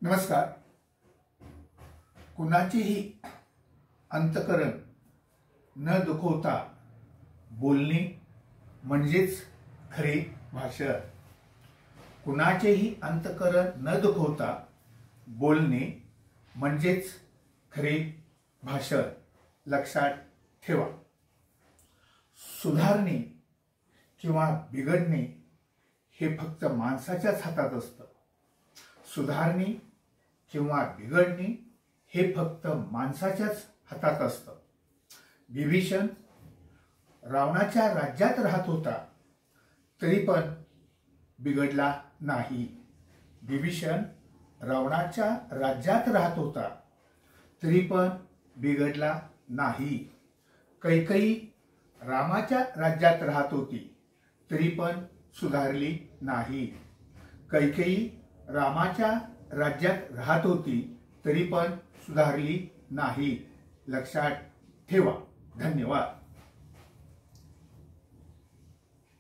नमस्कार। कुणाचेही अंतकरण न दुखवता बोलणे म्हणजेच खरे भाषण। कुणाचेही अंतकरण न दुखवता बोलणे म्हणजेच खरे भाषण। लक्षात ठेवा। सुधारणे किंवा बिघडणे हे फक्त माणसाच्याच हातात असतं। सुधारणे किंवा बिघडणे हे फक्त माणसाच्याच हातात असतं। विभीषण रावणाच्या राज्यात राहत होता तरी पण बिघडला नाही। विभीषण रावणाच्या राज्यात राहत होता तरी पण बिघडला नाही। कैकेयी रामाच्या राज्यात राहत होती तरी पण सुधारली नाही। कैकेयी रामाच्या राज्यात राहत होती तरी पण सुधारली नाही। लक्षात ठेवा। धन्यवाद।